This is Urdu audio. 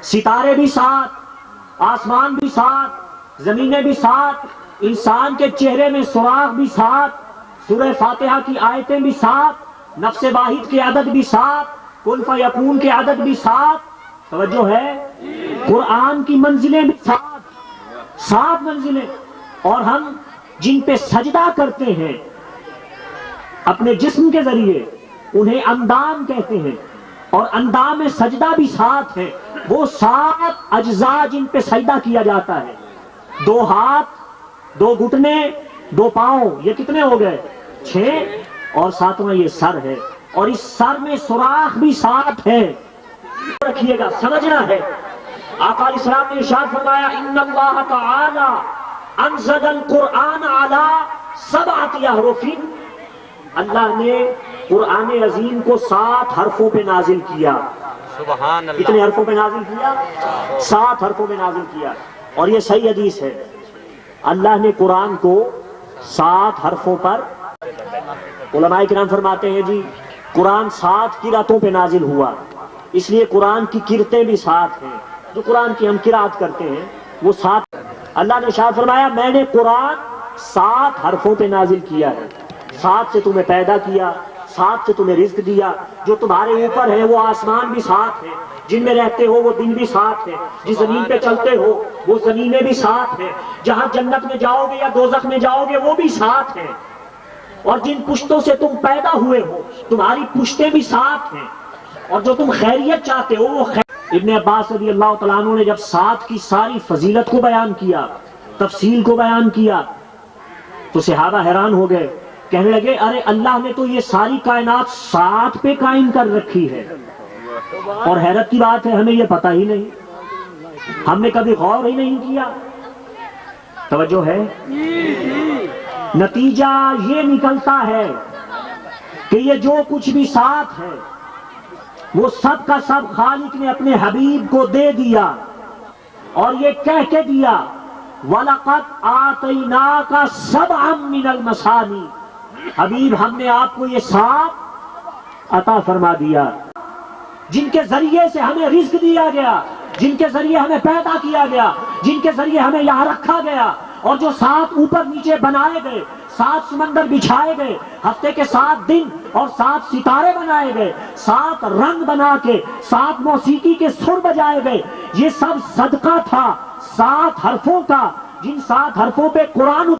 ستارے بھی سات، آسمان بھی سات، زمینیں بھی سات، انسان کے چہرے میں سوراخ بھی سات، سورہ فاتحہ کی آیتیں بھی سات، نفس واحد کے عدد بھی سات، کن فیکون کے عدد بھی سات. توجہ ہے؟ قرآن کی منزلیں بھی سات منزلیں. اور ہم جن پہ سجدہ کرتے ہیں اپنے جسم کے ذریعے انہیں اندام کہتے ہیں، اور اندام سجدہ بھی سات ہے. وہ سات اجزاء جن پہ سجدہ کیا جاتا ہے، 2 ہاتھ، 2 گھٹنے، 2 پاؤں، یہ کتنے ہو گئے؟ 6. اور 7واں یہ سر ہے، اور اس سر میں سوراخ بھی 7 ہے. رکھیے گا، سمجھنا ہے. آقا علیہ السلام نے ارشاد فرمایا ان اللہ تعالی انزل القرآن علی 7 احرف. اللہ نے قرآن عظیم کو 7 حرفوں پہ نازل کیا. سبحان اللہ. کتنے حرفوں پہ نازل کیا؟ 7 حرفوں پہ نازل کیا. اور یہ صحیح حدیث ہے، اللہ نے قرآن کو 7 حرفوں پر. علماء کرام فرماتے ہیں جی قرآن 7 قراتوں پہ نازل ہوا، اس لیے قرآن کی قرتیں بھی 7 ہیں. جو قرآن کی ہم قرات کرتے ہیں وہ 7. اللہ نے ارشاد فرمایا میں نے قرآن 7 حرفوں پہ نازل کیا ہے. 7 سے تمہیں پیدا کیا، 7 سے تمہیں رزق دیا. جو تمہارے اوپر ہے وہ آسمان بھی 7 ہے، جن میں رہتے ہو وہ دن بھی 7 ہے، جس زمین پہ چلتے ہو وہ زمینیں بھی 7 ہیں، جہاں جنت میں جاؤ گے یا دوزخ میں جاؤ گے وہ بھی 7 ہیں. اور جن پشتوں سے تم پیدا ہوئے ہو تمہاری پشتیں بھی 7 ہیں. اور جو تم خیریت چاہتے ہو وہ ابن عباس رضی اللہ تعالیٰ عنہ نے جب 7 کی ساری فضیلت کو بیان کیا، تفصیل کو بیان کیا، تو صحابہ حیران ہو گئے. کہنے لگے ارے اللہ نے تو یہ ساری کائنات 7 پہ قائم کر رکھی ہے، اور حیرت کی بات ہے ہمیں یہ پتہ ہی نہیں، ہم نے کبھی غور ہی نہیں کیا. توجہ ہے؟ نتیجہ یہ نکلتا ہے کہ یہ جو کچھ بھی 7 ہے وہ سب کا سب خالق نے اپنے حبیب کو دے دیا، اور یہ کہہ کے دیا وَلَقَدْ آتَيْنَاكَ سَبْعًا مِّنَ الْمَثَانِي. حبیب ہم نے آپ کو یہ 7 عطا فرما دیا جن کے ذریعے سے ہمیں رزق دیا گیا، جن کے ذریعے ہمیں پیدا کیا گیا، جن کے ذریعے ہمیں یہاں رکھا گیا. اور جو 7 اوپر نیچے بنائے گئے، 7 سمندر بچھائے گئے، ہفتے کے 7 دن اور 7 ستارے بنائے گئے، 7 رنگ بنا کے 7 موسیقی کے سر بجائے گئے، یہ سب صدقہ تھا 7 حرفوں کا، جن 7 حرفوں پہ قرآن